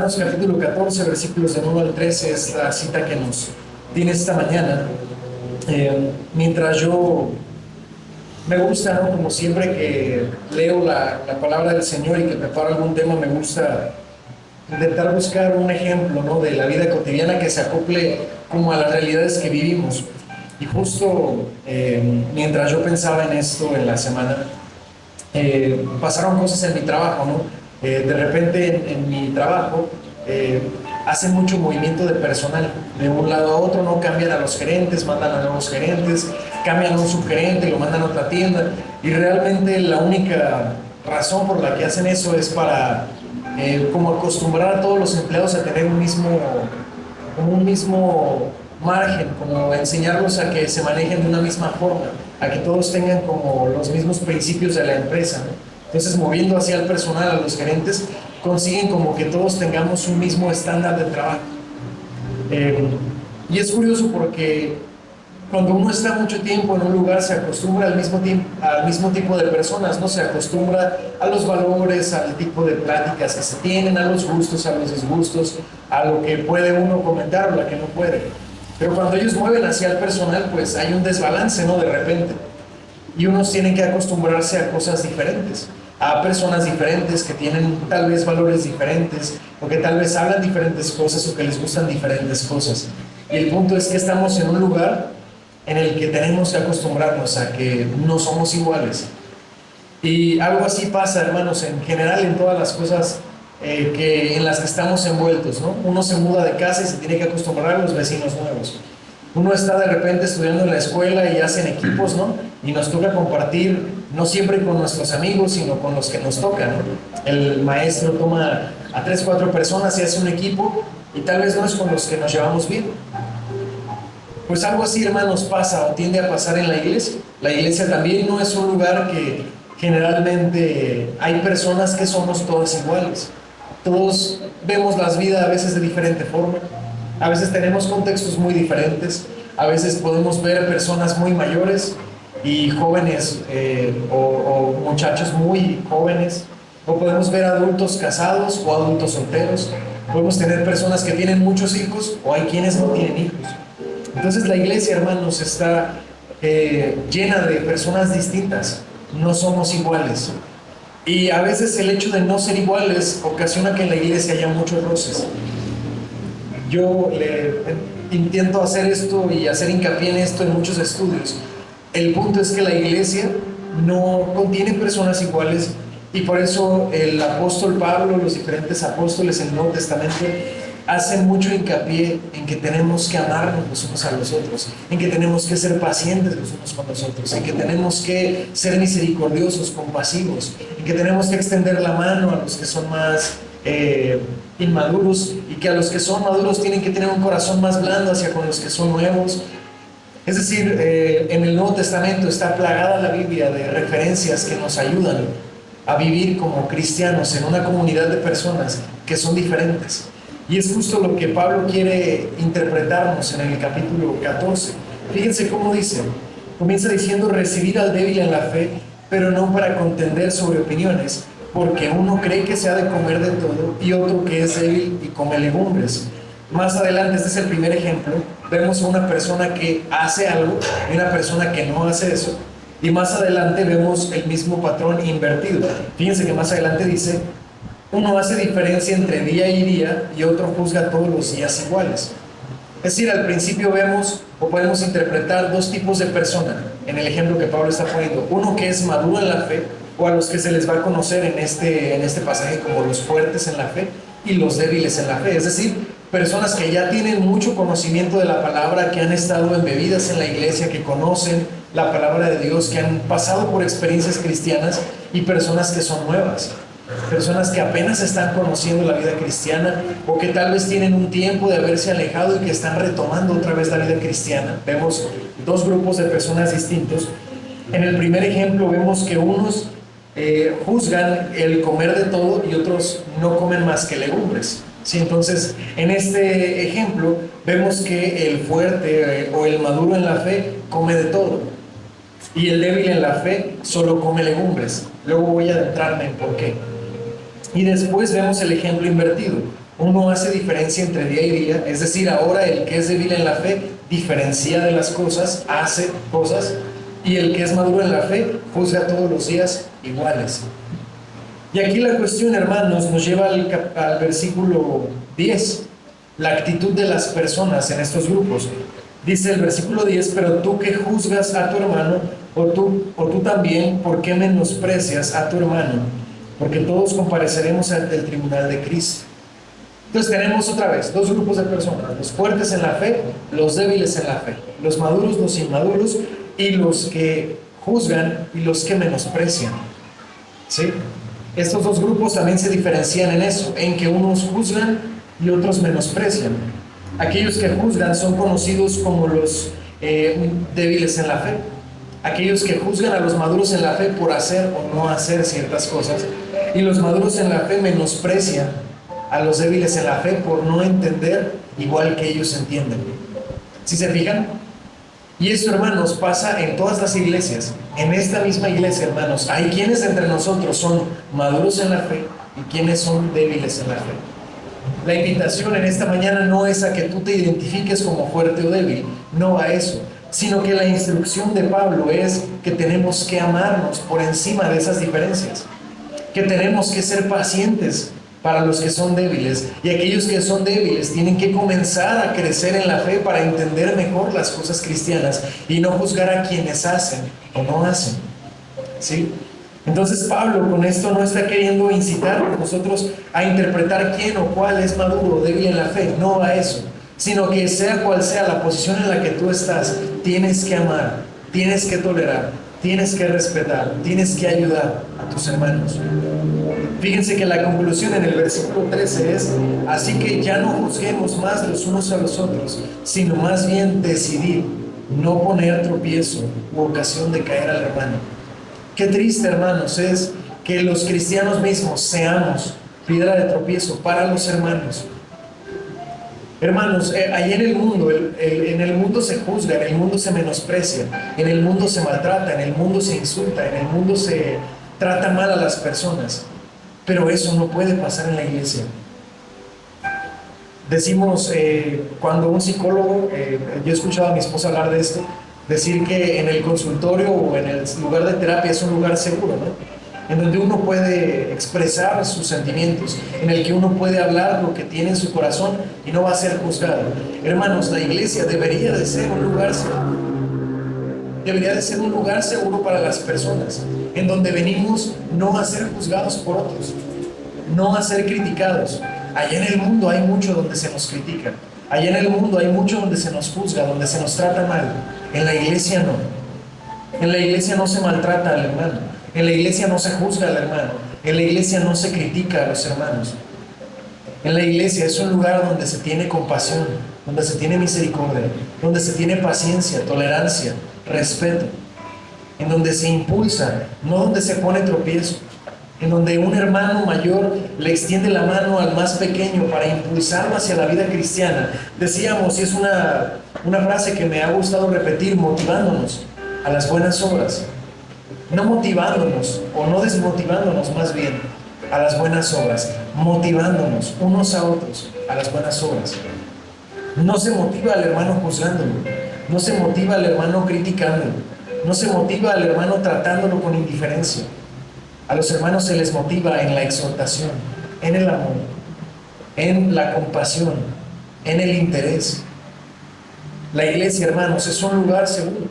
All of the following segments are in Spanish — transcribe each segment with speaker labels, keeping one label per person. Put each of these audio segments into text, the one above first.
Speaker 1: Romanos capítulo 14, versículos del 1 al 13, es la cita que nos tiene esta mañana. Mientras yo me gusta, ¿no? Como siempre que leo la palabra del Señor y que preparo algún tema, me gusta intentar buscar un ejemplo, ¿no? De la vida cotidiana que se acople como a las realidades que vivimos. Y justo mientras yo pensaba en esto en la semana, pasaron cosas en mi trabajo, ¿no? De repente en mi trabajo hacen mucho movimiento de personal de un lado a otro, no cambian a los gerentes, mandan a nuevos gerentes, cambian a un subgerente, lo mandan a otra tienda, y realmente la única razón por la que hacen eso es para como acostumbrar a todos los empleados a tener un mismo margen, como enseñarlos a que se manejen de una misma forma, a que todos tengan como los mismos principios de la empresa, ¿no? Entonces, moviendo hacia el personal, a los gerentes, consiguen como que todos tengamos un mismo estándar de trabajo. Y es curioso porque cuando uno está mucho tiempo en un lugar, se acostumbra al mismo tipo de personas, ¿no? Se acostumbra a los valores, al tipo de pláticas que se tienen, a los gustos, a los disgustos, a lo que puede uno comentar o lo que no puede. Pero cuando ellos mueven hacia el personal, pues hay un desbalance, ¿no? De repente. Y unos tienen que acostumbrarse a cosas diferentes, a personas diferentes que tienen tal vez valores diferentes, o que tal vez hablan diferentes cosas o que les gustan diferentes cosas. Y el punto es que estamos en un lugar en el que tenemos que acostumbrarnos a que no somos iguales. Y algo así pasa, hermanos, en general en todas las cosas en las que estamos envueltos, ¿no? Uno se muda de casa y se tiene que acostumbrar a los vecinos nuevos. Uno está de repente estudiando en la escuela y hacen equipos, ¿no? Y nos toca compartir, no siempre con nuestros amigos, sino con los que nos tocan, ¿no? El maestro toma a 3, 4 personas y hace un equipo, y tal vez no es con los que nos llevamos bien. Pues algo así, hermanos, pasa o tiende a pasar en la iglesia. La iglesia también no es un lugar que generalmente hay personas que somos todas iguales. Todos vemos las vidas a veces de diferente forma. A veces tenemos contextos muy diferentes, a veces podemos ver personas muy mayores y jóvenes o muchachos muy jóvenes, o podemos ver adultos casados o adultos solteros, podemos tener personas que tienen muchos hijos o hay quienes no tienen hijos. Entonces la iglesia, hermanos, está llena de personas distintas, no somos iguales. Y a veces el hecho de no ser iguales ocasiona que en la iglesia haya muchos roces. Yo intento hacer esto y hacer hincapié en esto en muchos estudios. El punto es que la iglesia no contiene personas iguales, y por eso el apóstol Pablo, los diferentes apóstoles en el Nuevo Testamento hacen mucho hincapié en que tenemos que amarnos los unos a los otros, en que tenemos que ser pacientes los unos con los otros, en que tenemos que ser misericordiosos, compasivos, en que tenemos que extender la mano a los que son más inmaduros, y que a los que son maduros tienen que tener un corazón más blando hacia con los que son nuevos. Es decir, en el Nuevo Testamento está plagada la Biblia de referencias que nos ayudan a vivir como cristianos en una comunidad de personas que son diferentes. Y es justo lo que Pablo quiere interpretarnos en el capítulo 14. Fíjense cómo dice, comienza diciendo: recibir al débil en la fe, pero no para contender sobre opiniones, porque uno cree que se ha de comer de todo y otro que es débil y come legumbres. Más adelante, este es el primer ejemplo, vemos a una persona que hace algo y una persona que no hace eso. Y más adelante vemos el mismo patrón invertido. Fíjense que más adelante dice: uno hace diferencia entre día y día y otro juzga todos los días iguales. Es decir, al principio vemos o podemos interpretar dos tipos de personas en el ejemplo que Pablo está poniendo. Uno que es maduro en la fe, o a los que se les va a conocer en este pasaje como los fuertes en la fe, y los débiles en la fe. Es decir, personas que ya tienen mucho conocimiento de la palabra, que han estado embebidas en la iglesia, que conocen la palabra de Dios, que han pasado por experiencias cristianas, y personas que son nuevas, personas que apenas están conociendo la vida cristiana, o que tal vez tienen un tiempo de haberse alejado y que están retomando otra vez la vida cristiana. Vemos dos grupos de personas distintos. En el primer ejemplo vemos que unos juzgan el comer de todo y otros no comen más que legumbres. ¿Sí? Entonces, en este ejemplo vemos que el fuerte o el maduro en la fe come de todo, y el débil en la fe solo come legumbres. Luego voy a adentrarme en por qué. Y después vemos el ejemplo invertido. Uno hace diferencia entre día y día, es decir, ahora el que es débil en la fe diferencia de las cosas, hace cosas, y el que es maduro en la fe juzga todos los días iguales. Y aquí la cuestión, hermanos, nos lleva al versículo 10, la actitud de las personas en estos grupos. Dice el versículo 10, pero tú que juzgas a tu hermano, o tú también, ¿por qué menosprecias a tu hermano? Porque todos compareceremos ante el tribunal de Cristo. Entonces tenemos otra vez dos grupos de personas: los fuertes en la fe, los débiles en la fe, los maduros, los inmaduros, y los que juzgan y los que menosprecian. ¿Sí? Estos dos grupos también se diferencian en eso, en que unos juzgan y otros menosprecian. Aquellos que juzgan son conocidos como los débiles en la fe. Aquellos que juzgan a los maduros en la fe por hacer o no hacer ciertas cosas, y los maduros en la fe menosprecian a los débiles en la fe por no entender igual que ellos entienden. ¿Sí se fijan? Y esto, hermanos, pasa en todas las iglesias. En esta misma iglesia, hermanos, hay quienes entre nosotros son maduros en la fe y quienes son débiles en la fe. La invitación en esta mañana no es a que tú te identifiques como fuerte o débil, no a eso, sino que la instrucción de Pablo es que tenemos que amarnos por encima de esas diferencias, que tenemos que ser pacientes para los que son débiles, y aquellos que son débiles tienen que comenzar a crecer en la fe para entender mejor las cosas cristianas y no juzgar a quienes hacen o no hacen. ¿Sí? Entonces Pablo con esto no está queriendo incitar a nosotros a interpretar quién o cuál es maduro o débil en la fe, no a eso, sino que sea cual sea la posición en la que tú estás, tienes que amar, tienes que tolerar, tienes que respetar, tienes que ayudar a tus hermanos. Fíjense que la conclusión en el versículo 13 es: así que ya no juzguemos más los unos a los otros, sino más bien decidir no poner tropiezo u ocasión de caer al hermano. Qué triste, hermanos, es que los cristianos mismos seamos piedra de tropiezo para los hermanos. Hermanos, ahí en el mundo se juzga, en el mundo se menosprecia, en el mundo se maltrata, en el mundo se insulta, en el mundo se trata mal a las personas. Pero eso no puede pasar en la iglesia. Decimos, cuando un psicólogo, yo he escuchado a mi esposa hablar de esto, decir que en el consultorio o en el lugar de terapia es un lugar seguro, ¿no? En donde uno puede expresar sus sentimientos, en el que uno puede hablar lo que tiene en su corazón y no va a ser juzgado. Hermanos, la iglesia debería de ser un lugar seguro. Debería de ser un lugar seguro para las personas, en donde venimos no a ser juzgados por otros, no a ser criticados. Allá en el mundo hay mucho donde se nos critica. Allá en el mundo hay mucho donde se nos juzga, donde se nos trata mal. En la iglesia no. En la iglesia no se maltrata al hermano. En la iglesia no se juzga al hermano. En la iglesia no se critica a los hermanos. En la iglesia es un lugar donde se tiene compasión, donde se tiene misericordia, donde se tiene paciencia, tolerancia, respeto, en donde se impulsa, no donde se pone tropiezo, en donde un hermano mayor le extiende la mano al más pequeño para impulsarlo hacia la vida cristiana. Decíamos, y es una frase que me ha gustado repetir, motivándonos a las buenas obras. No motivándonos, o no desmotivándonos más bien, a las buenas obras, motivándonos unos a otros a las buenas obras. No se motiva al hermano juzgándolo, no se motiva al hermano criticándolo, no se motiva al hermano tratándolo con indiferencia. A los hermanos se les motiva en la exhortación, en el amor, en la compasión, en el interés. La iglesia, hermanos, es un lugar seguro,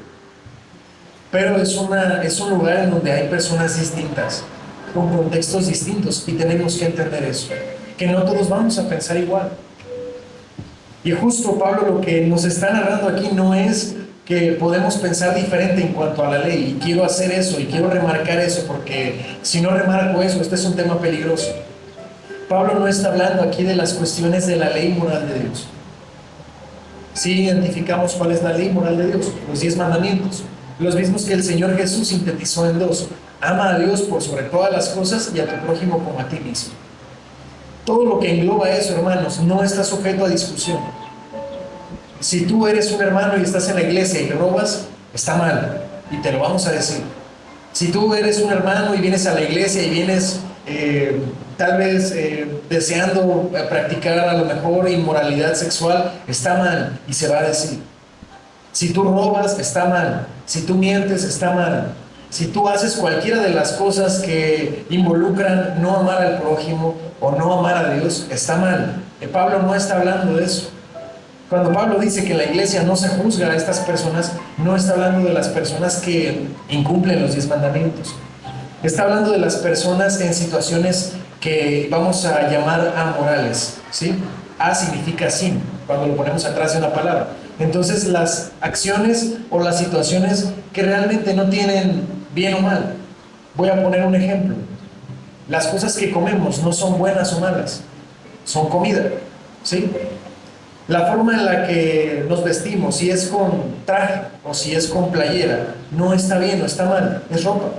Speaker 1: pero es un lugar en donde hay personas distintas, con contextos distintos, y tenemos que entender eso, que no todos vamos a pensar igual. Y justo Pablo lo que nos está narrando aquí no es que podemos pensar diferente en cuanto a la ley, y quiero hacer eso, y quiero remarcar eso, porque si no remarco eso, este es un tema peligroso. Pablo no está hablando aquí de las cuestiones de la ley moral de Dios. Sí identificamos cuál es la ley moral de Dios, los 10 mandamientos, los mismos que el Señor Jesús sintetizó en 2: ama a Dios por sobre todas las cosas y a tu prójimo como a ti mismo. Todo lo que engloba eso, hermanos, no está sujeto a discusión. Si tú eres un hermano y estás en la iglesia y robas, está mal, y te lo vamos a decir. Si tú eres un hermano y vienes a la iglesia y vienes tal vez deseando practicar a lo mejor inmoralidad sexual, está mal y se va a decir. Si tú robas, está mal. Si tú mientes, está mal. Si tú haces cualquiera de las cosas que involucran no amar al prójimo o no amar a Dios, está mal. Pablo no está hablando de eso. Cuando Pablo dice que en la iglesia no se juzga a estas personas, no está hablando de las personas que incumplen los 10 mandamientos. Está hablando de las personas en situaciones que vamos a llamar amorales, ¿sí? A significa sin, cuando lo ponemos atrás de una palabra. Entonces, las acciones o las situaciones que realmente no tienen bien o mal. Voy a poner un ejemplo. Las cosas que comemos no son buenas o malas, son comida, ¿sí? La forma en la que nos vestimos, si es con traje o si es con playera, no está bien o está mal, es ropa.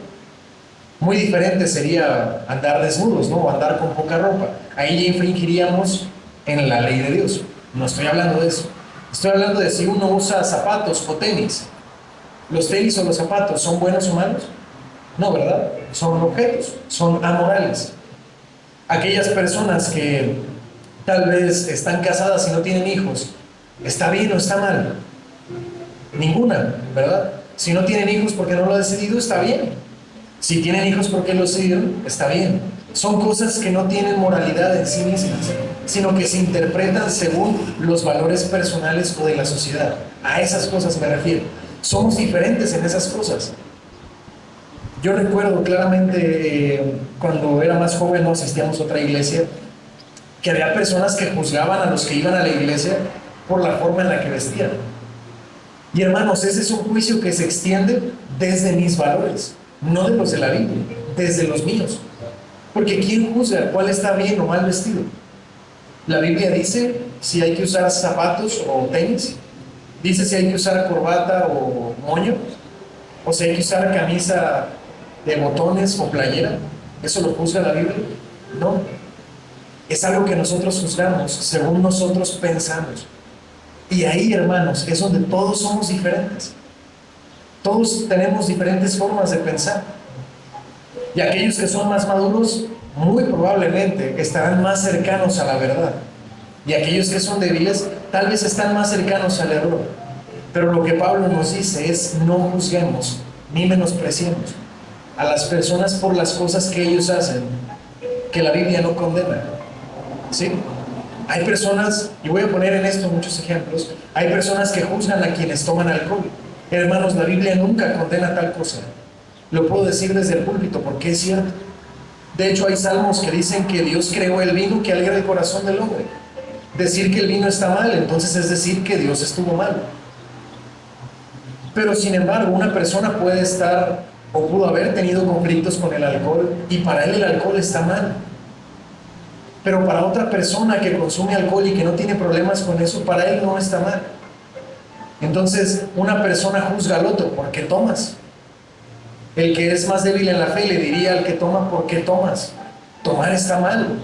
Speaker 1: Muy diferente sería andar desnudos, ¿no? O andar con poca ropa. Ahí ya infringiríamos en la ley de Dios. No estoy hablando de eso. Estoy hablando de si uno usa zapatos o tenis. ¿Los tenis o los zapatos son buenos o malos? No, ¿verdad? Son objetos, son amorales. Aquellas personas que tal vez están casadas y no tienen hijos, ¿está bien o está mal? Ninguna, ¿verdad? Si no tienen hijos porque no lo han decidido, está bien. Si tienen hijos porque lo decidieron, está bien. Son cosas que no tienen moralidad en sí mismas, sino que se interpretan según los valores personales o de la sociedad. A esas cosas me refiero. Somos diferentes en esas cosas. Yo recuerdo claramente cuando era más joven, no asistíamos a otra iglesia, que había personas que juzgaban a los que iban a la iglesia por la forma en la que vestían. Y hermanos, ese es un juicio que se extiende desde mis valores, no de los de la Biblia, desde los míos. Porque ¿quién juzga cuál está bien o mal vestido? La Biblia dice si hay que usar zapatos o tenis, dice si hay que usar corbata o moño, o si hay que usar camisa de botones o playera. ¿Eso lo juzga la Biblia? No. Es algo que nosotros juzgamos según nosotros pensamos. Y ahí, hermanos, es donde todos somos diferentes. Todos tenemos diferentes formas de pensar. Y aquellos que son más maduros, muy probablemente estarán más cercanos a la verdad. Y aquellos que son débiles, tal vez están más cercanos al error. Pero lo que Pablo nos dice es: no juzguemos ni menospreciemos a las personas por las cosas que ellos hacen, que la Biblia no condena. ¿Sí? Hay personas, y voy a poner en esto muchos ejemplos, hay personas que juzgan a quienes toman alcohol. Hermanos, la Biblia nunca condena tal cosa. Lo puedo decir desde el púlpito porque es cierto. De hecho, hay salmos que dicen que Dios creó el vino que alegra el corazón del hombre. Decir que el vino está mal, entonces es decir que Dios estuvo mal. Pero sin embargo, una persona puede estar o pudo haber tenido conflictos con el alcohol y para él el alcohol está mal. Pero para otra persona que consume alcohol y que no tiene problemas con eso, para él no está mal. Entonces, una persona juzga al otro: ¿por qué tomas? El que es más débil en la fe le diría al que toma: ¿por qué tomas? Tomar está mal.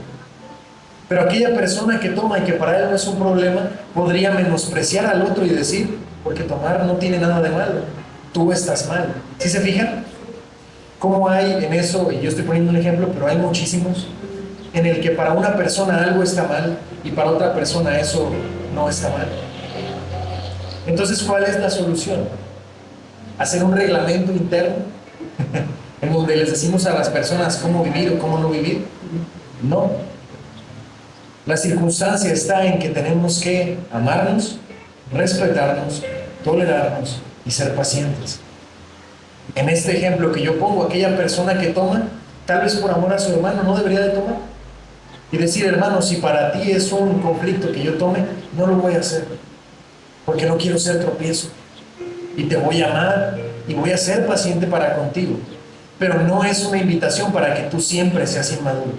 Speaker 1: Pero aquella persona que toma y que para él no es un problema, podría menospreciar al otro y decir: porque tomar no tiene nada de malo, tú estás mal. ¿Sí se fijan? ¿Cómo hay en eso? Y yo estoy poniendo un ejemplo, pero hay muchísimos en el que para una persona algo está mal y para otra persona eso no está mal. Entonces, ¿cuál es la solución? ¿Hacer un reglamento interno en donde les decimos a las personas cómo vivir o cómo no vivir? No. La circunstancia está en que tenemos que amarnos, respetarnos, tolerarnos y ser pacientes. En este ejemplo que yo pongo, aquella persona que toma, tal vez por amor a su hermano, no debería de tomar. Y decir: hermano, si para ti es un conflicto que yo tome, no lo voy a hacer, porque no quiero ser tropiezo. Y te voy a amar y voy a ser paciente para contigo. Pero no es una invitación para que tú siempre seas inmaduro.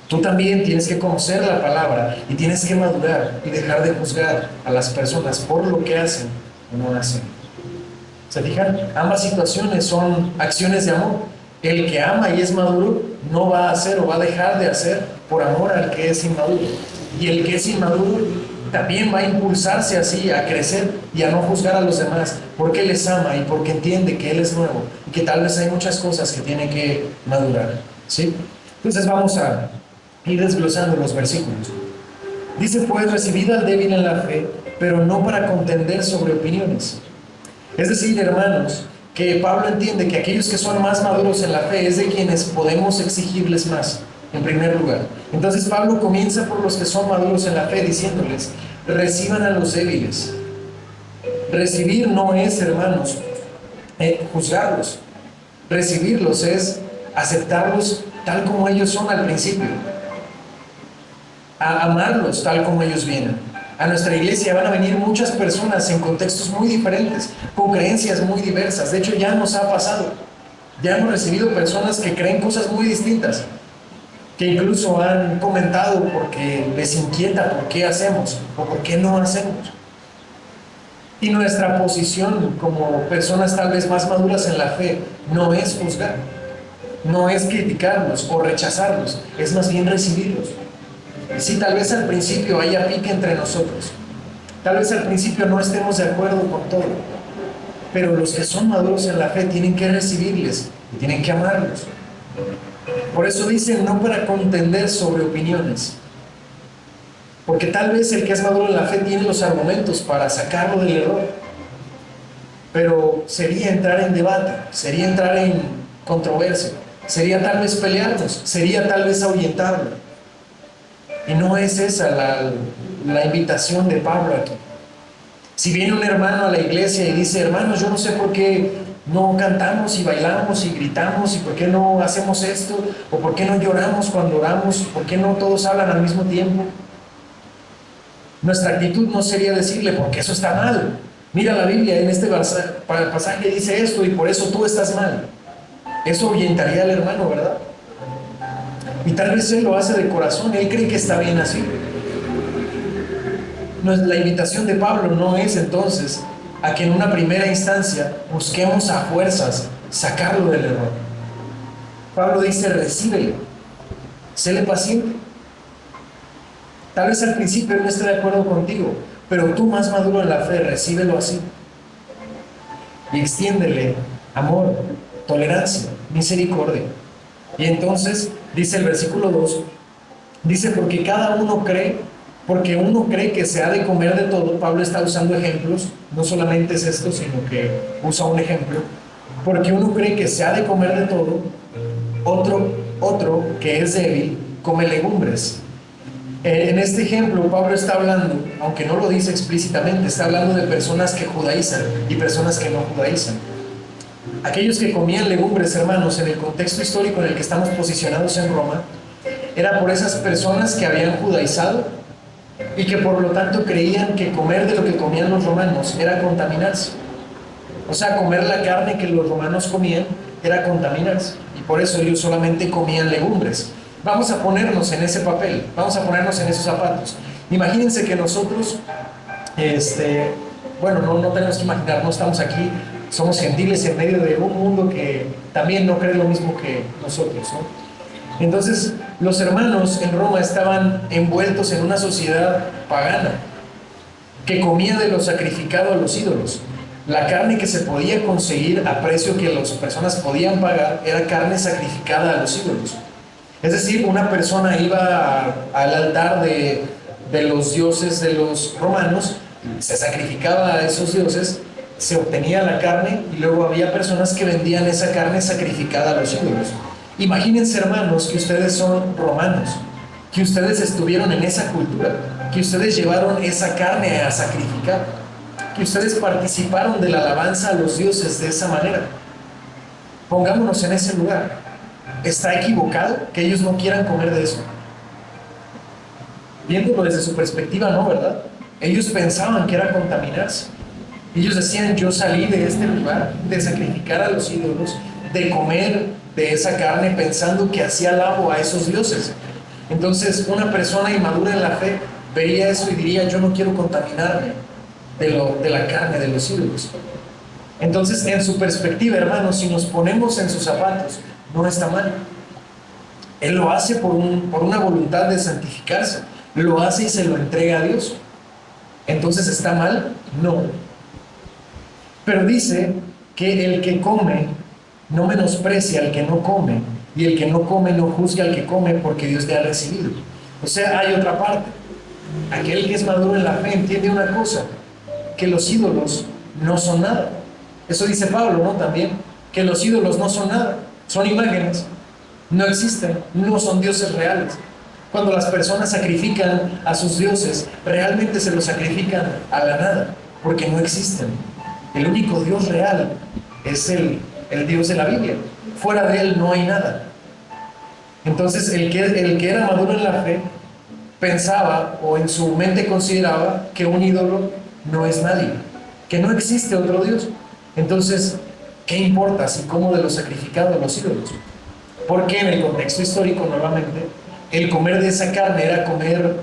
Speaker 1: Tú también tienes que conocer la palabra y tienes que madurar y dejar de juzgar a las personas por lo que hacen o no hacen. ¿Se fijan? Ambas situaciones son acciones de amor. El que ama y es maduro no va a hacer o va a dejar de hacer por amor al que es inmaduro. Y el que es inmaduro también va a impulsarse así a crecer y a no juzgar a los demás porque les ama y porque entiende que él es nuevo y que tal vez hay muchas cosas que tiene que madurar. ¿Sí? Entonces vamos a ir desglosando los versículos. Dice pues, recibid al débil en la fe, pero no para contender sobre opiniones. Es decir, hermanos, que Pablo entiende que aquellos que son más maduros en la fe es de quienes podemos exigirles más, en primer lugar. Entonces Pablo comienza por los que son maduros en la fe, diciéndoles, reciban a los débiles. Recibir no es, hermanos, juzgarlos. Recibirlos es aceptarlos tal como ellos son al principio, a amarlos tal como ellos vienen. A nuestra iglesia van a venir muchas personas en contextos muy diferentes, con creencias muy diversas. De hecho, ya nos ha pasado. Ya hemos recibido personas que creen cosas muy distintas, que incluso han comentado porque les inquieta por qué hacemos o por qué no hacemos. Y nuestra posición como personas tal vez más maduras en la fe no es juzgar, no es criticarlos o rechazarlos, es más bien recibirlos. Sí, tal vez al principio haya pique entre nosotros, tal vez al principio no estemos de acuerdo con todo, pero los que son maduros en la fe tienen que recibirles y tienen que amarlos. Por eso dicen, no para contender sobre opiniones, porque tal vez el que es maduro en la fe tiene los argumentos para sacarlo del error, pero sería entrar en debate, sería entrar en controversia, sería tal vez pelearnos, sería tal vez ahuyentarlo. Y no es esa la invitación de Pablo aquí. Si viene un hermano a la iglesia y dice, hermanos, yo no sé por qué no cantamos y bailamos y gritamos y por qué no hacemos esto, o por qué no lloramos cuando oramos, por qué no todos hablan al mismo tiempo. Nuestra actitud no sería decirle, porque eso está mal. Mira la Biblia, en este pasaje dice esto y por eso tú estás mal. Eso ahuyentaría al hermano, ¿verdad? Y tal vez él lo hace de corazón, él cree que está bien así. La invitación de Pablo no es entonces a que en una primera instancia busquemos a fuerzas sacarlo del error. Pablo dice, recíbelo, séle paciente. Tal vez al principio no esté de acuerdo contigo, pero tú más maduro en la fe, recíbelo así. Y extiéndele amor, tolerancia, misericordia. Y entonces, dice el versículo 2, dice, porque uno cree que se ha de comer de todo. Pablo está usando ejemplos, no solamente es esto, sino que usa un ejemplo. Porque uno cree que se ha de comer de todo, otro que es débil, come legumbres. En este ejemplo, Pablo está hablando, aunque no lo dice explícitamente, está hablando de personas que judaizan y personas que no judaizan. Aquellos que comían legumbres, hermanos, en el contexto histórico en el que estamos posicionados en Roma, era por esas personas que habían judaizado y que por lo tanto creían que comer de lo que comían los romanos era contaminarse. O sea, comer la carne que los romanos comían era contaminarse, y por eso ellos solamente comían legumbres. Vamos a ponernos en ese papel, vamos a ponernos en esos zapatos. Imagínense que nosotros, bueno, no tenemos que imaginar, no estamos aquí, somos gentiles en medio de un mundo que también no cree lo mismo que nosotros, ¿no? Entonces, los hermanos en Roma estaban envueltos en una sociedad pagana que comía de lo sacrificado a los ídolos. La carne que se podía conseguir a precio que las personas podían pagar era carne sacrificada a los ídolos. Es decir, una persona iba al altar de los dioses de los romanos, se sacrificaba a esos dioses, se obtenía la carne y luego había personas que vendían esa carne sacrificada a los ídolos. Imagínense, hermanos, que ustedes son romanos, que ustedes estuvieron en esa cultura, que ustedes llevaron esa carne a sacrificar, que ustedes participaron de la alabanza a los dioses de esa manera. Pongámonos en ese lugar. ¿Está equivocado que ellos no quieran comer de eso? Viéndolo desde su perspectiva, no, ¿verdad? Ellos pensaban que era contaminarse. Ellos decían, yo salí de este lugar de sacrificar a los ídolos, de comer de esa carne pensando que hacía halago a esos dioses. Entonces, una persona inmadura en la fe vería eso y diría, yo no quiero contaminarme de la carne de los ídolos. Entonces, en su perspectiva, hermanos, si nos ponemos en sus zapatos, no está mal. Él lo hace por una voluntad de santificarse, lo hace y se lo entrega a Dios. Entonces, ¿está mal? No. Pero dice que el que come no menosprecia al que no come, Y el que no come no juzga al que come porque Dios le ha recibido. O sea, hay otra parte. Aquel que es maduro en la fe entiende una cosa, que los ídolos no son nada. Eso dice Pablo, ¿no? También, que los ídolos no son nada, son imágenes, no existen, no son dioses reales. Cuando las personas sacrifican a sus dioses, realmente se los sacrifican a la nada, porque no existen. El único Dios real es el Dios de la Biblia. Fuera de él no hay nada. Entonces, el que era maduro en la fe pensaba o en su mente consideraba que un ídolo no es nadie, que no existe otro Dios. Entonces, ¿qué importa si como de lo sacrificado a los ídolos? Porque en el contexto histórico normalmente el comer de esa carne era comer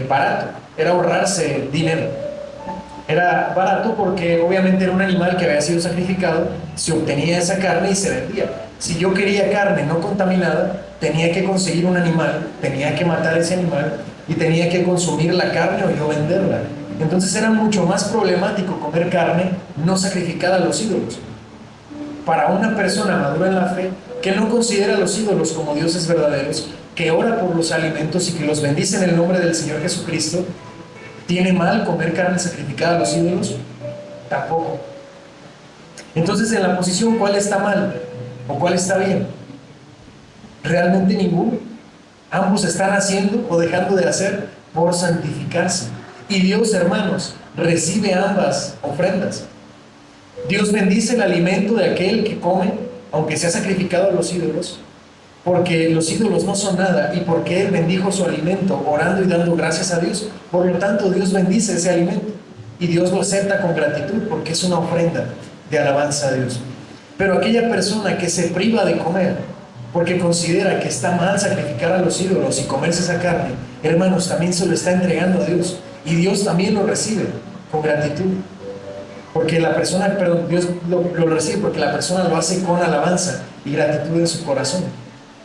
Speaker 1: barato, era ahorrarse dinero. Era barato porque obviamente era un animal que había sido sacrificado, se obtenía esa carne y se vendía. Si yo quería carne no contaminada, tenía que conseguir un animal, tenía que matar ese animal y tenía que consumir la carne o yo venderla. Entonces era mucho más problemático comer carne no sacrificada a los ídolos. Para una persona madura en la fe, que no considera a los ídolos como dioses verdaderos, que ora por los alimentos y que los bendice en el nombre del Señor Jesucristo, ¿tiene mal comer carne sacrificada a los ídolos? Tampoco. Entonces, en la posición, ¿cuál está mal o cuál está bien? Realmente ninguno. Ambos están haciendo o dejando de hacer por santificarse. Y Dios, hermanos, recibe ambas ofrendas. Dios bendice el alimento de aquel que come, aunque sea sacrificado a los ídolos, porque los ídolos no son nada y porque Él bendijo su alimento orando y dando gracias a Dios. Por lo tanto, Dios bendice ese alimento y Dios lo acepta con gratitud porque es una ofrenda de alabanza a Dios. Pero aquella persona que se priva de comer porque considera que está mal sacrificar a los ídolos y comerse esa carne, hermanos, también se lo está entregando a Dios y Dios también lo recibe con gratitud. Porque la persona, perdón, Dios lo recibe porque la persona lo hace con alabanza y gratitud en su corazón.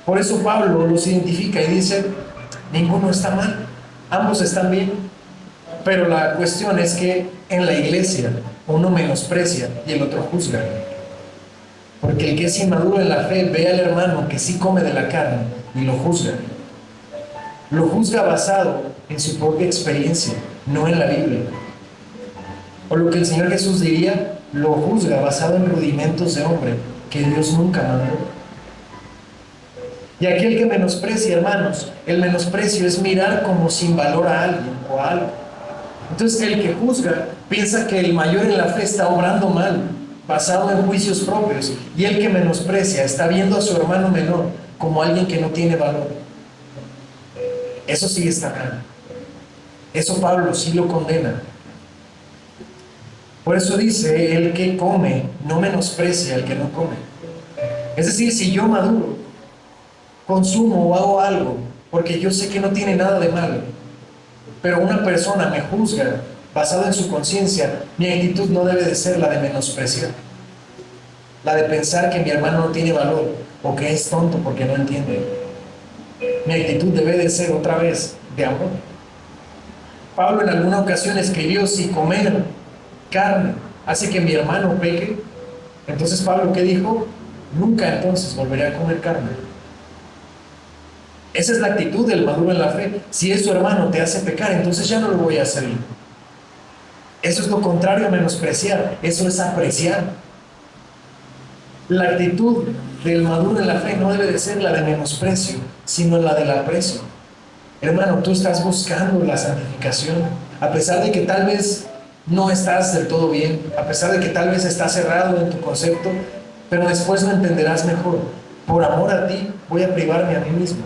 Speaker 1: Por eso Pablo los identifica y dice, ninguno está mal, ambos están bien. Pero la cuestión es que en la iglesia uno menosprecia y el otro juzga. Porque el que es inmaduro en la fe ve al hermano que sí come de la carne y lo juzga. Lo juzga basado en su propia experiencia, no en la Biblia. O lo que el Señor Jesús diría, lo juzga basado en rudimentos de hombre que Dios nunca mandó. Y aquel que menosprecia, hermanos, el menosprecio es mirar como sin valor a alguien o a algo. Entonces el que juzga piensa que el mayor en la fe está obrando mal, basado en juicios propios, y el que menosprecia está viendo a su hermano menor como alguien que no tiene valor. Eso sí está mal. Eso Pablo sí lo condena. Por eso dice, el que come no menosprecia al que no come. Es decir, si yo maduro, consumo o hago algo porque yo sé que no tiene nada de malo, pero una persona me juzga basado en su conciencia, mi actitud no debe de ser la de menospreciar, la de pensar que mi hermano no tiene valor o que es tonto porque no entiende. Mi actitud debe de ser otra vez de amor. Pablo en alguna ocasión escribió, si comer carne hace que mi hermano peque, entonces Pablo, ¿qué dijo? Nunca entonces volveré a comer carne. Esa es la actitud del maduro en la fe. Si es su hermano te hace pecar, entonces ya no lo voy a hacer. Eso es lo contrario a menospreciar, eso es apreciar. La actitud del maduro en la fe no debe de ser la de menosprecio, sino la del aprecio. Hermano, tú estás buscando la santificación, a pesar de que tal vez no estás del todo bien, a pesar de que tal vez estás cerrado en tu concepto, pero después lo entenderás mejor. Por amor a ti, voy a privarme a mí mismo.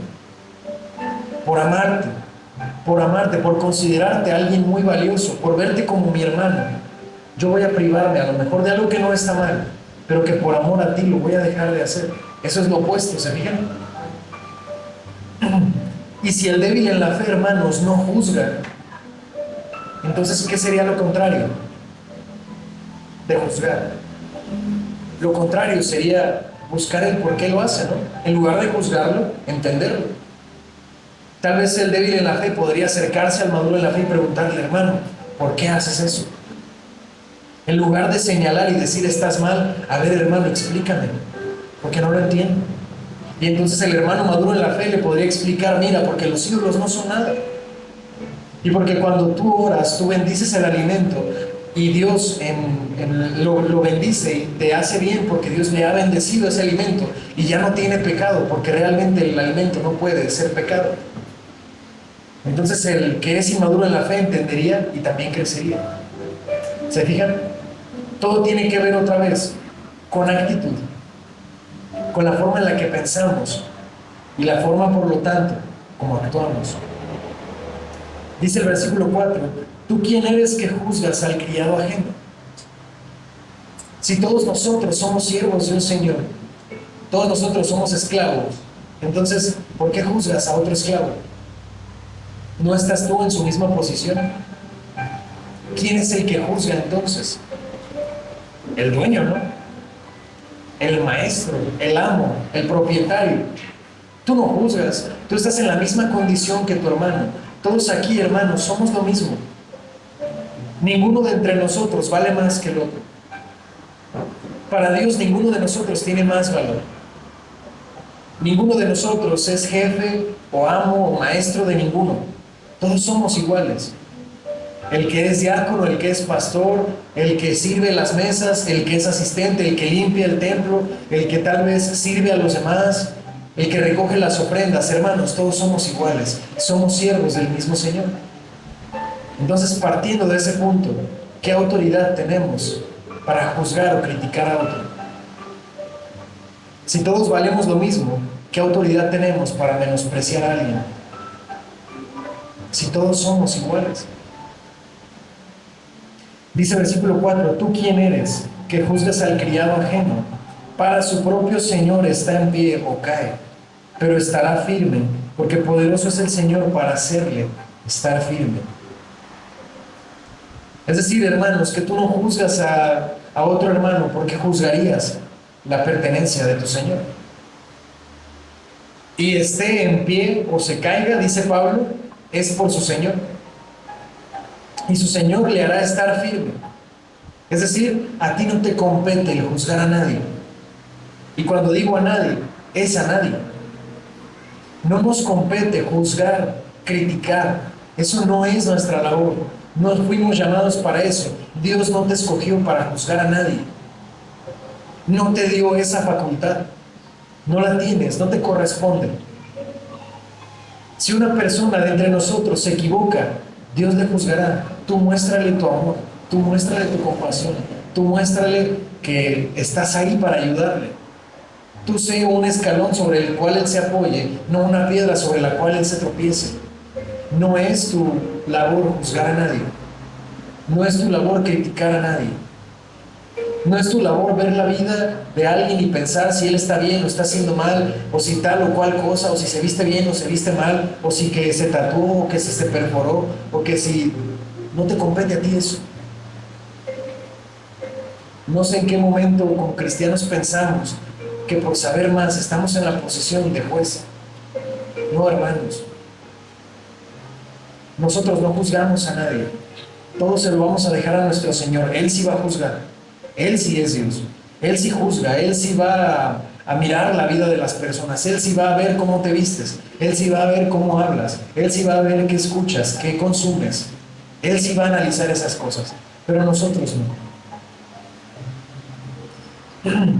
Speaker 1: Por amarte, por considerarte alguien muy valioso, por verte como mi hermano, yo voy a privarme a lo mejor de algo que no está mal, pero que por amor a ti lo voy a dejar de hacer. Eso es lo opuesto, ¿se fijan? Y si el débil en la fe, hermanos, no juzga, entonces, ¿qué sería lo contrario de juzgar? Lo contrario sería buscar el por qué lo hace, ¿no? En lugar de juzgarlo, entenderlo. Tal vez el débil en la fe podría acercarse al maduro en la fe y preguntarle, hermano, ¿por qué haces eso? En lugar de señalar y decir, estás mal, a ver, hermano, explícame, porque no lo entiendo. Y entonces el hermano maduro en la fe le podría explicar, mira, porque los ídolos no son nada. Y porque cuando tú oras, tú bendices el alimento y Dios lo bendice y te hace bien porque Dios le ha bendecido ese alimento y ya no tiene pecado, porque realmente el alimento no puede ser pecado. Entonces el que es inmaduro en la fe entendería y también crecería. ¿Se fijan? Todo tiene que ver otra vez con actitud, con la forma en la que pensamos y la forma, por lo tanto, como actuamos. Dice el versículo 4, ¿tú quién eres que juzgas al criado ajeno? Si todos nosotros somos siervos de un Señor, todos nosotros somos esclavos, entonces, ¿por qué juzgas a otro esclavo? ¿No estás tú en su misma posición? ¿Quién es el que juzga entonces? El dueño, ¿no? El maestro, el amo, el propietario. Tú no juzgas, tú estás en la misma condición que tu hermano. Todos aquí, hermanos, somos lo mismo. Ninguno de entre nosotros vale más que el otro. Para Dios, ninguno de nosotros tiene más valor. Ninguno de nosotros es jefe o amo o maestro de ninguno. Todos somos iguales. El que es diácono, el que es pastor, el que sirve las mesas, el que es asistente, el que limpia el templo, el que tal vez sirve a los demás, el que recoge las ofrendas. Hermanos, todos somos iguales. Somos siervos del mismo Señor. Entonces, partiendo de ese punto, ¿qué autoridad tenemos para juzgar o criticar a otro? Si todos valemos lo mismo, ¿qué autoridad tenemos para menospreciar a alguien? Si todos somos iguales. Dice el versículo 4, ¿tú quién eres que juzgas al criado ajeno? Para su propio Señor está en pie o cae, pero estará firme, porque poderoso es el Señor para hacerle estar firme. Es decir, hermanos, que tú no juzgas a otro hermano porque juzgarías la pertenencia de tu Señor. Y esté en pie o se caiga, dice Pablo, es por su Señor. Y su Señor le hará estar firme. Es decir, a ti no te compete el juzgar a nadie. Y cuando digo a nadie, es a nadie. No nos compete juzgar, criticar. Eso no es nuestra labor. No fuimos llamados para eso. Dios no te escogió para juzgar a nadie. No te dio esa facultad. No la tienes, no te corresponde. Si una persona de entre nosotros se equivoca, Dios le juzgará. Tú muéstrale tu amor, tú muéstrale tu compasión, tú muéstrale que estás ahí para ayudarle. Tú sé un escalón sobre el cual él se apoye, no una piedra sobre la cual él se tropiece. No es tu labor juzgar a nadie. No es tu labor criticar a nadie. No es tu labor ver la vida de alguien y pensar si él está bien o está haciendo mal, o si tal o cual cosa, o si se viste bien o se viste mal, o si que se tatuó o que se perforó, o que si... No te compete a ti eso. No sé en qué momento como cristianos pensamos que por saber más estamos en la posición de juez. No, hermanos. Nosotros no juzgamos a nadie. Todo se lo vamos a dejar a nuestro Señor. Él sí va a juzgar. Él sí es Dios. Él sí juzga. Él sí va a mirar la vida de las personas. Él sí va a ver cómo te vistes. Él sí va a ver cómo hablas. Él sí va a ver qué escuchas, qué consumes. Él sí va a analizar esas cosas. Pero nosotros no.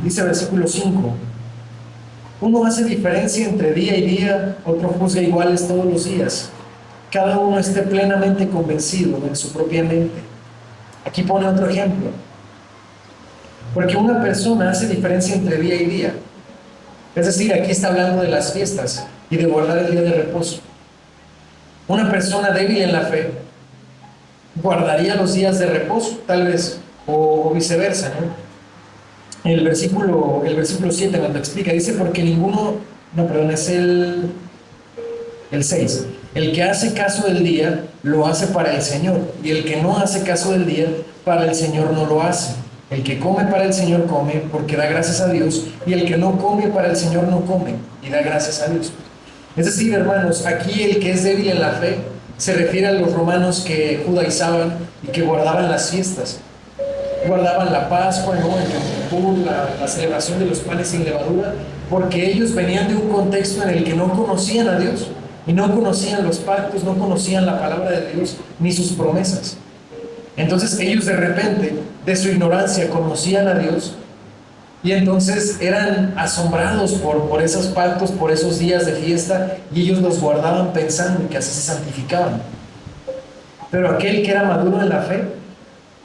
Speaker 1: Dice el versículo 5. Uno hace diferencia entre día y día, otro juzga iguales todos los días. Cada uno esté plenamente convencido en su propia mente. Aquí pone otro ejemplo. Porque una persona hace diferencia entre día y día. Es decir, aquí está hablando de las fiestas y de guardar el día de reposo. Una persona débil en la fe guardaría los días de reposo, tal vez, o viceversa, ¿no? El versículo 7 cuando explica, dice, porque ninguno, no, perdón, es el 6. El que hace caso del día, lo hace para el Señor, y el que no hace caso del día, para el Señor no lo hace. El que come para el Señor come, porque da gracias a Dios, y el que no come para el Señor no come, y da gracias a Dios. Es decir, hermanos, aquí el que es débil en la fe, se refiere a los romanos que judaizaban y que guardaban las fiestas. Guardaban la Pascua, ¿no? El Yom Kippur, la celebración de los panes sin levadura, porque ellos venían de un contexto en el que no conocían a Dios, y no conocían los pactos, no conocían la palabra de Dios, ni sus promesas. Entonces ellos de repente, de su ignorancia, conocían a Dios, y entonces eran asombrados por esos pactos, por esos días de fiesta, y ellos los guardaban pensando que así se santificaban. Pero aquel que era maduro en la fe,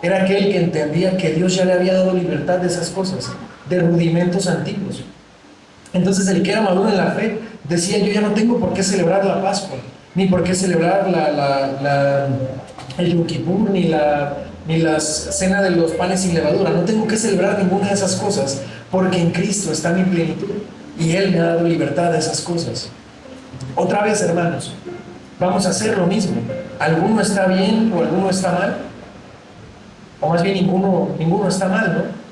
Speaker 1: era aquel que entendía que Dios ya le había dado libertad de esas cosas, de rudimentos antiguos. Entonces el que era maduro en la fe decía: yo ya no tengo por qué celebrar la Pascua, ni por qué celebrar el Yom Kippur, ni la cena de los panes sin levadura. No tengo que celebrar ninguna de esas cosas, porque en Cristo está mi plenitud, y Él me ha dado libertad de esas cosas. Otra vez, hermanos, vamos a hacer lo mismo. Alguno está bien o alguno está mal, o más bien ninguno está mal, ¿no?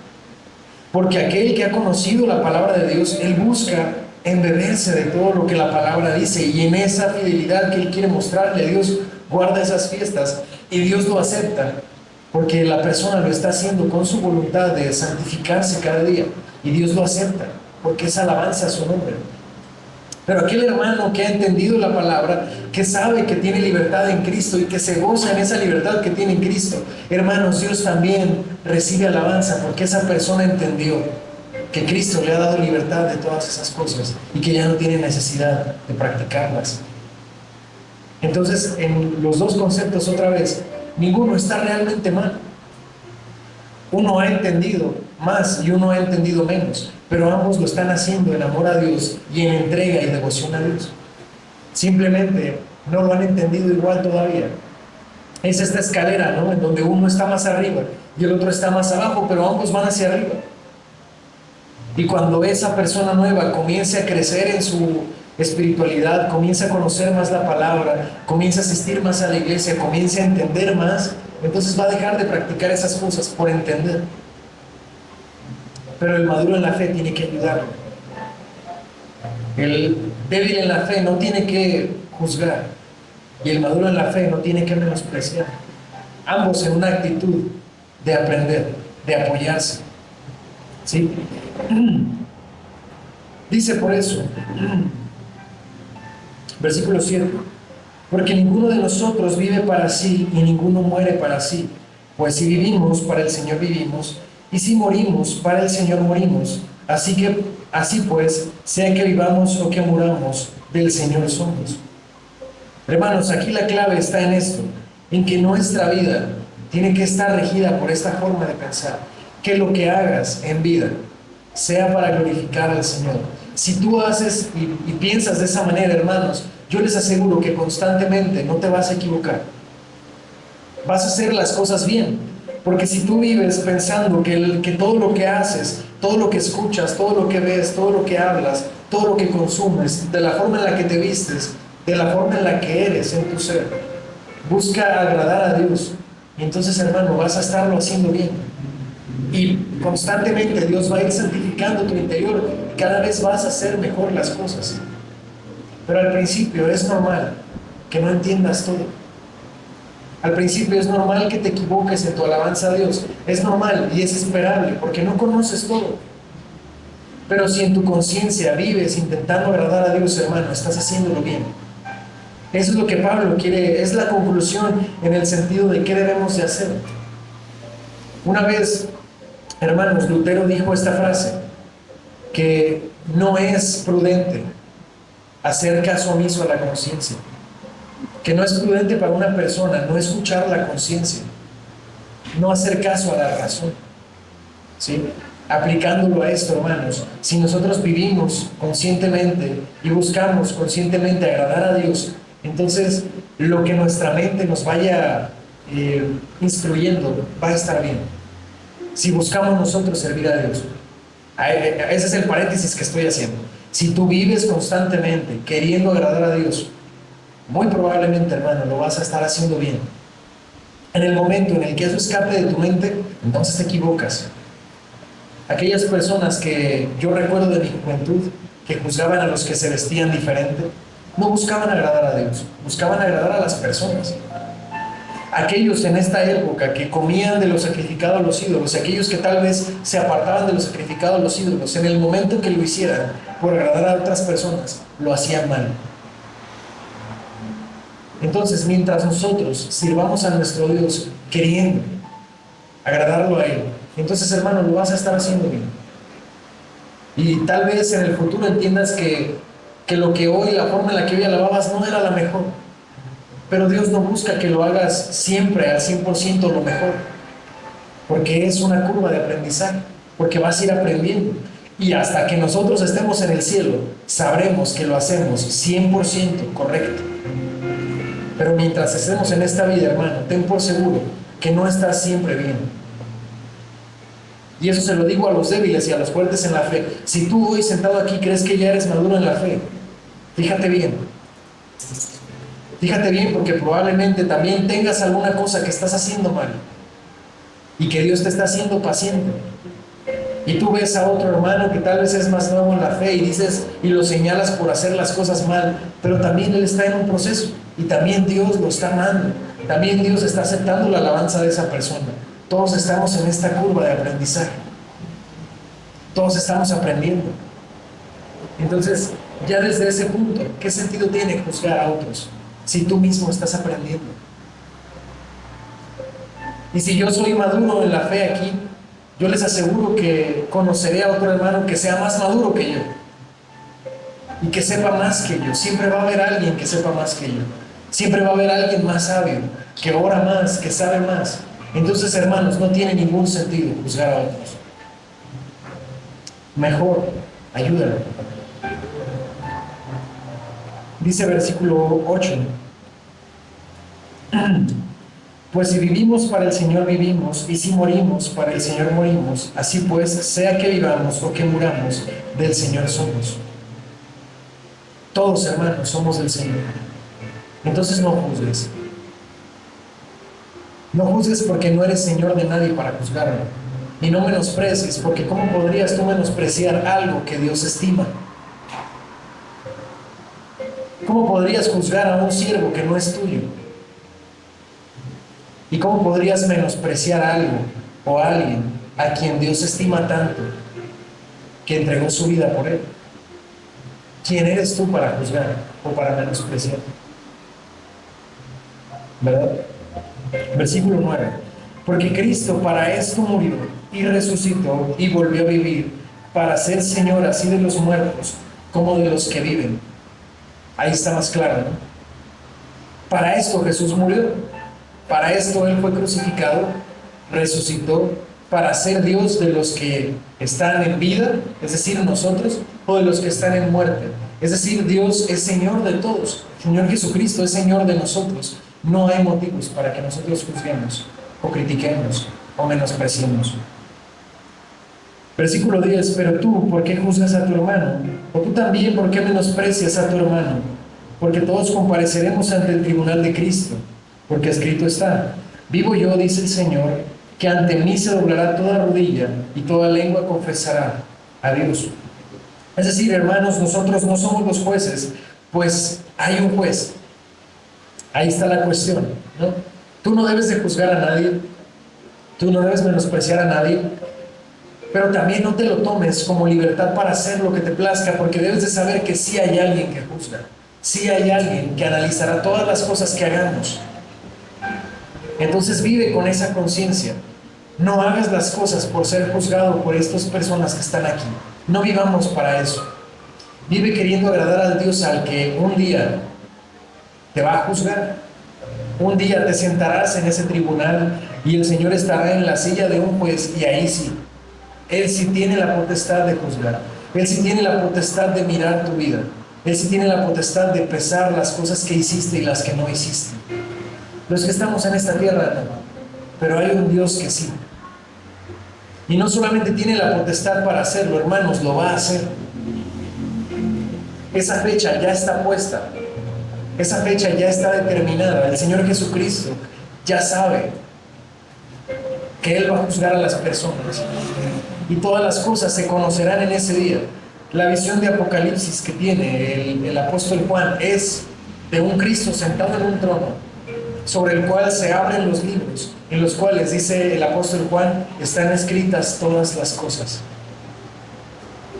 Speaker 1: Porque aquel que ha conocido la palabra de Dios, él busca embeberse de todo lo que la palabra dice, y en esa fidelidad que él quiere mostrarle a Dios, guarda esas fiestas, y Dios lo acepta, porque la persona lo está haciendo con su voluntad de santificarse cada día, y Dios lo acepta, porque es alabanza a su nombre. Pero aquel hermano que ha entendido la palabra, que sabe que tiene libertad en Cristo y que se goza en esa libertad que tiene en Cristo, hermanos, Dios también recibe alabanza, porque esa persona entendió que Cristo le ha dado libertad de todas esas cosas y que ya no tiene necesidad de practicarlas. Entonces, en los dos conceptos, otra vez, ninguno está realmente mal. Uno ha entendido más y uno ha entendido menos, pero ambos lo están haciendo en amor a Dios y en entrega y devoción a Dios. Simplemente no lo han entendido igual todavía. Es esta escalera, ¿no?, en donde uno está más arriba y el otro está más abajo, pero ambos van hacia arriba. Y cuando esa persona nueva comience a crecer en su espiritualidad, comienza a conocer más la palabra, comienza a asistir más a la iglesia, comienza a entender más, entonces va a dejar de practicar esas cosas por entender. Pero el maduro en la fe tiene que ayudarlo. El débil en la fe no tiene que juzgar, y el maduro en la fe no tiene que menospreciar. Ambos en una actitud de aprender, de apoyarse. ¿Sí? Dice por eso, versículo 7: porque ninguno de nosotros vive para sí y ninguno muere para sí, pues si vivimos, para el Señor vivimos, y si morimos, para el Señor morimos. Así pues, sea que vivamos o que muramos, del Señor somos. Hermanos, aquí la clave está en esto, en que nuestra vida tiene que estar regida por esta forma de pensar, que lo que hagas en vida sea para glorificar al Señor. Si tú haces y piensas de esa manera, hermanos, yo les aseguro que constantemente no te vas a equivocar. Vas a hacer las cosas bien, porque si tú vives pensando que todo lo que haces, todo lo que escuchas, todo lo que ves, todo lo que hablas, todo lo que consumes, de la forma en la que te vistes, de la forma en la que eres en tu ser, busca agradar a Dios, y entonces, hermano, vas a estarlo haciendo bien. Y constantemente Dios va a ir santificando tu interior, cada vez vas a hacer mejor las cosas. Pero al principio es normal que no entiendas todo. Al principio es normal que te equivoques en tu alabanza a Dios. Es normal y es esperable, porque no conoces todo. Pero si en tu conciencia vives intentando agradar a Dios, hermano, estás haciéndolo bien. Eso es lo que Pablo quiere, es la conclusión en el sentido de qué debemos de hacer. Una vez, hermanos, Lutero dijo esta frase, que no es prudente hacer caso omiso a la conciencia, que no es prudente para una persona no escuchar la conciencia, no hacer caso a la razón. ¿Sí? Aplicándolo a esto, hermanos, si nosotros vivimos conscientemente y buscamos conscientemente agradar a Dios, entonces lo que nuestra mente nos vaya instruyendo va a estar bien. Si buscamos nosotros servir a Dios, ese es el paréntesis que estoy haciendo. Si tú vives constantemente queriendo agradar a Dios, muy probablemente, hermano, lo vas a estar haciendo bien. En el momento en el que eso escape de tu mente, entonces te equivocas. Aquellas personas que yo recuerdo de mi juventud, que juzgaban a los que se vestían diferente, no buscaban agradar a Dios, buscaban agradar a las personas. Aquellos en esta época que comían de lo sacrificado a los ídolos, aquellos que tal vez se apartaban de lo sacrificado a los ídolos, en el momento que lo hicieran por agradar a otras personas, lo hacían mal. Entonces, mientras nosotros sirvamos a nuestro Dios queriendo agradarlo a Él, entonces, hermano, lo vas a estar haciendo bien. Y tal vez en el futuro entiendas que lo que hoy, la forma en la que hoy alababas no era la mejor. Pero Dios no busca que lo hagas siempre al 100% lo mejor, porque es una curva de aprendizaje, porque vas a ir aprendiendo. Y hasta que nosotros estemos en el cielo, sabremos que lo hacemos 100% correcto. Pero mientras estemos en esta vida, hermano, ten por seguro que no estás siempre bien. Y eso se lo digo a los débiles y a los fuertes en la fe. Si tú hoy sentado aquí crees que ya eres maduro en la fe, fíjate bien. Fíjate bien, porque probablemente también tengas alguna cosa que estás haciendo mal y que Dios te está haciendo paciente. Y tú ves a otro hermano que tal vez es más nuevo en la fe y dices y lo señalas por hacer las cosas mal, pero también él está en un proceso y también Dios lo está amando, también Dios está aceptando la alabanza de esa persona. Todos estamos en esta curva de aprendizaje, todos estamos aprendiendo. Entonces, ya desde ese punto, ¿qué sentido tiene juzgar a otros si tú mismo estás aprendiendo? Y si yo soy maduro en la fe aquí, yo les aseguro que conoceré a otro hermano que sea más maduro que yo y que sepa más que yo. Siempre va a haber alguien que sepa más que yo. Siempre va a haber alguien más sabio, que ora más, que sabe más. Entonces, hermanos, no tiene ningún sentido juzgar a otros. Mejor, ayúdalo. Dice versículo 8. Pues si vivimos, para el Señor vivimos, y si morimos, para el Señor morimos. Así pues, sea que vivamos o que muramos, del Señor somos. Todos, hermanos, somos del Señor. Entonces no juzgues. No juzgues porque no eres Señor de nadie para juzgarlo. Y no menosprecies, porque ¿cómo podrías tú menospreciar algo que Dios estima? ¿Cómo podrías juzgar a un siervo que no es tuyo? ¿Y cómo podrías menospreciar algo o a alguien a quien Dios estima tanto que entregó su vida por él? ¿Quién eres tú para juzgar o para menospreciar? ¿Verdad? Versículo 9. Porque Cristo para esto murió y resucitó y volvió a vivir, para ser Señor así de los muertos como de los que viven. Ahí está más claro, ¿no? Para esto Jesús murió, para esto Él fue crucificado, resucitó, para ser Dios de los que están en vida, es decir, nosotros, o de los que están en muerte. Es decir, Dios es Señor de todos. Señor Jesucristo es Señor de nosotros. No hay motivos para que nosotros juzguemos, o critiquemos, o menospreciemos. Versículo 10. Pero tú, ¿por qué juzgas a tu hermano? O tú también, ¿por qué menosprecias a tu hermano? Porque todos compareceremos ante el tribunal de Cristo. Porque escrito está: vivo yo, dice el Señor, que ante mí se doblará toda rodilla y toda lengua confesará a Dios. Es decir, hermanos, nosotros no somos los jueces, pues hay un juez. Ahí está la cuestión, ¿no? Tú no debes de juzgar a nadie, tú no debes menospreciar a nadie, pero también no te lo tomes como libertad para hacer lo que te plazca, porque debes de saber que sí hay alguien que juzga, sí hay alguien que analizará todas las cosas que hagamos. Entonces vive con esa conciencia. No hagas las cosas por ser juzgado por estas personas que están aquí. No vivamos para eso. Vive queriendo agradar al Dios al que un día te va a juzgar. Un día te sentarás en ese tribunal y el Señor estará en la silla de un juez, y ahí sí, Él sí tiene la potestad de juzgar. Él sí tiene la potestad de mirar tu vida. Él sí tiene la potestad de pesar las cosas que hiciste y las que no hiciste. Los que estamos en esta tierra no, pero hay un Dios que sí. Y no solamente tiene la potestad para hacerlo, hermanos, lo va a hacer. Esa fecha ya está puesta. Esa fecha ya está determinada. El Señor Jesucristo ya sabe que Él va a juzgar a las personas. Y todas las cosas se conocerán en ese día. La visión de Apocalipsis que tiene el apóstol Juan es de un Cristo sentado en un trono, sobre el cual se abren los libros, en los cuales, dice el apóstol Juan, están escritas todas las cosas.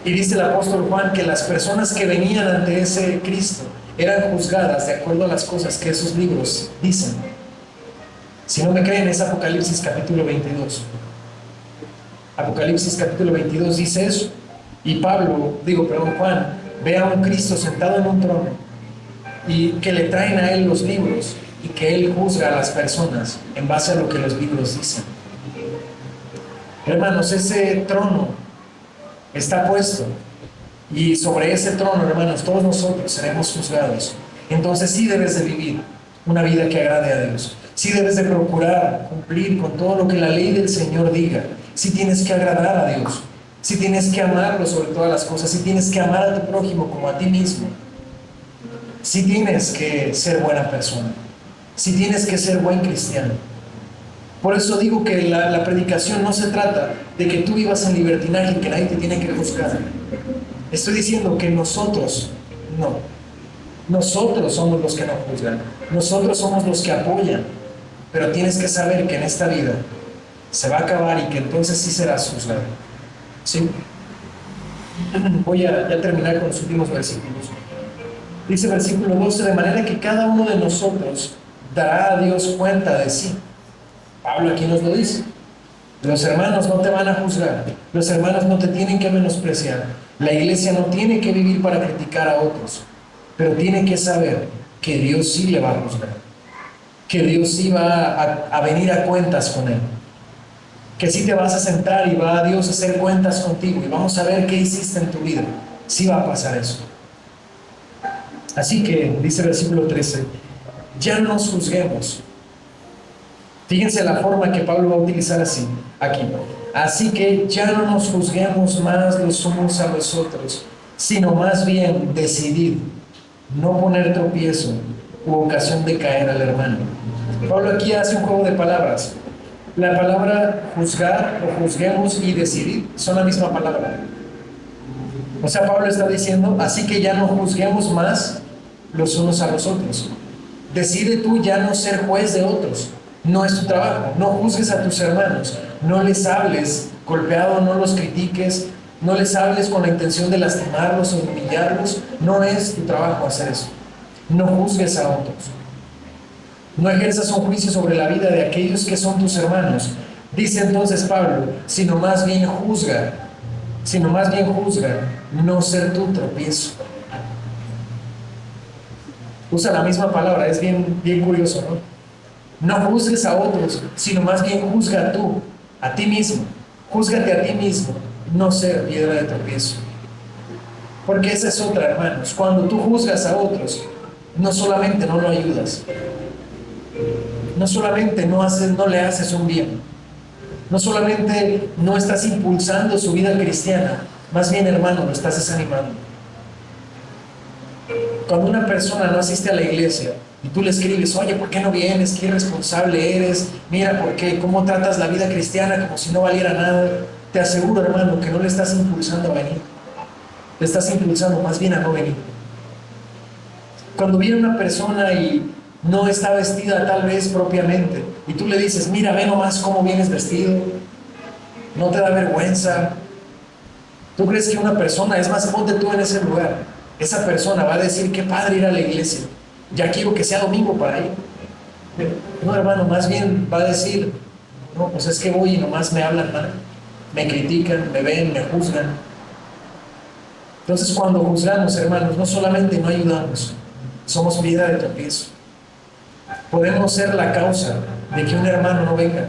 Speaker 1: Y dice el apóstol Juan que las personas que venían ante ese Cristo eran juzgadas de acuerdo a las cosas que esos libros dicen. Si no me creen, es Apocalipsis capítulo 22. Apocalipsis capítulo 22 dice eso. Y Juan ve a un Cristo sentado en un trono y que le traen a él los libros y que él juzga a las personas en base a lo que los libros dicen. Hermanos, ese trono está puesto y sobre ese trono, hermanos, todos nosotros seremos juzgados. Entonces sí debes de vivir una vida que agrade a Dios. Sí debes de procurar cumplir con todo lo que la ley del Señor diga. Sí tienes que agradar a Dios. Sí tienes que amarlo sobre todas las cosas. Sí tienes que amar a tu prójimo como a ti mismo. Sí tienes que ser buena persona. Sí tienes que ser buen cristiano. Por eso digo que la predicación no se trata de que tú vivas en libertinaje y que nadie te tiene que juzgar. Estoy diciendo que nosotros no. Nosotros somos los que no juzgan. Nosotros somos los que apoyan. Pero tienes que saber que en esta vida se va a acabar y que entonces sí serás juzgado. ¿Sí? Voy a ya terminar con los últimos versículos. Dice versículo 12, de manera que cada uno de nosotros dará a Dios cuenta de sí. Pablo aquí nos lo dice. Los hermanos no te van a juzgar. Los hermanos no te tienen que menospreciar. La iglesia no tiene que vivir para criticar a otros, pero tiene que saber que Dios sí le va a juzgar. Que Dios sí va a venir a cuentas con él. Que sí te vas a sentar y va a Dios a hacer cuentas contigo y vamos a ver qué hiciste en tu vida. Sí va a pasar eso. Así que, dice el versículo 13, ya no nos juzguemos. Fíjense la forma que Pablo va a utilizar aquí. Así que ya no nos juzguemos más los unos a los otros, sino más bien decidid no poner tropiezo u ocasión de caer al hermano. Pablo aquí hace un juego de palabras. La palabra juzgar o juzguemos y decidir son la misma palabra. O sea, Pablo está diciendo, así que ya no juzguemos más los unos a los otros. Decide tú ya no ser juez de otros. No es tu trabajo. No juzgues a tus hermanos. No les hables golpeado, no los critiques. No les hables con la intención de lastimarlos o humillarlos. No es tu trabajo hacer eso. No juzgues a otros. No ejerzas un juicio sobre la vida de aquellos que son tus hermanos. Dice entonces Pablo, sino más bien juzga, no ser tu tropiezo. Usa la misma palabra, es bien curioso, ¿no? No juzgues a otros, sino más bien juzga tú, a ti mismo. Júzgate a ti mismo, no ser piedra de tropiezo. Porque esa es otra, hermanos. Cuando tú juzgas a otros, no solamente no lo ayudas, no solamente no le haces un bien, no solamente no estás impulsando su vida cristiana, más bien, hermano, lo estás desanimando. Cuando una persona no asiste a la iglesia y tú le escribes, oye, ¿por qué no vienes? ¿Qué irresponsable eres? Mira, ¿por qué? ¿Cómo tratas la vida cristiana como si no valiera nada? Te aseguro, hermano, que no le estás impulsando a venir. Le estás impulsando más bien a no venir. Cuando viene una persona y no está vestida tal vez propiamente, y tú le dices, mira, ve nomás cómo vienes vestido, no te da vergüenza. ¿Tú crees que una persona, es más, ponte tú en ese lugar, esa persona va a decir, qué padre ir a la iglesia, ya quiero que sea domingo para ir? No, hermano, más bien va a decir, no, pues es que voy y nomás me hablan mal, me critican, me ven, me juzgan. Entonces, cuando juzgamos, hermanos, no solamente no ayudamos, somos piedra de tropiezo. Podemos ser la causa de que un hermano no venga.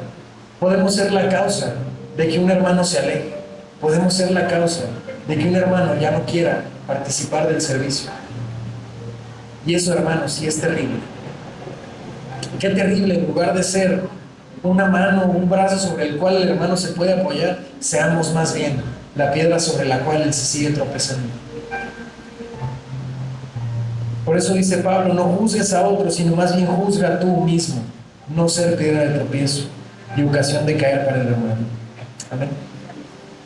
Speaker 1: Podemos ser la causa de que un hermano se aleje. Podemos ser la causa de que un hermano ya no quiera participar del servicio. Y eso, hermanos, sí es terrible. Qué terrible, en lugar de ser una mano, un brazo sobre el cual el hermano se puede apoyar, seamos más bien la piedra sobre la cual él se sigue tropezando. Por eso dice Pablo, no juzgues a otros, sino más bien juzga tú mismo, no ser piedra de tropiezo y ocasión de caer para el hermano. Amén.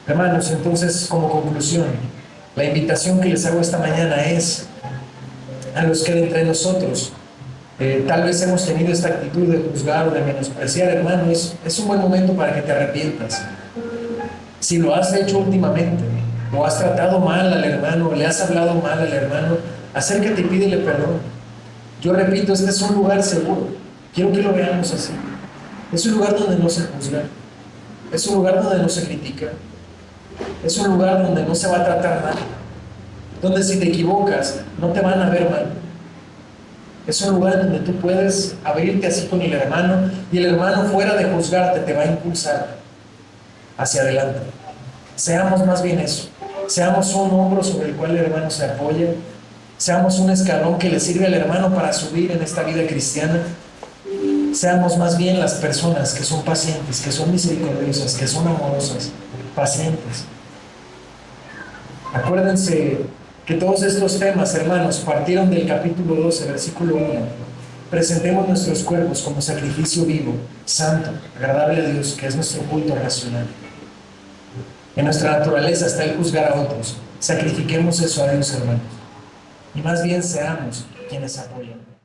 Speaker 1: Hermanos, entonces, como conclusión, la invitación que les hago esta mañana es a los que de entre nosotros Tal vez hemos tenido esta actitud de juzgar o de menospreciar, hermano. Es un buen momento para que te arrepientas. Si lo has hecho últimamente, o has tratado mal al hermano, o le has hablado mal al hermano, acércate y pídele perdón. Yo repito, este es un lugar seguro. Quiero que lo veamos así. Es un lugar donde no se juzga. Es un lugar donde no se critica. Es un lugar donde no se va a tratar mal. Donde si te equivocas, no te van a ver mal. Es un lugar donde tú puedes abrirte así con el hermano, y el hermano, fuera de juzgarte, te va a impulsar hacia adelante. Seamos más bien eso. Seamos un hombro sobre el cual el hermano se apoya. Seamos un escalón que le sirve al hermano para subir en esta vida cristiana. Seamos más bien las personas que son pacientes, que son misericordiosas, que son amorosas, pacientes. Acuérdense que todos estos temas, hermanos, partieron del capítulo 12, versículo 1. Presentemos nuestros cuerpos como sacrificio vivo, santo, agradable a Dios, que es nuestro culto racional. En nuestra naturaleza está el juzgar a otros. Sacrifiquemos eso a Dios, hermanos. Y más bien seamos quienes apoyan.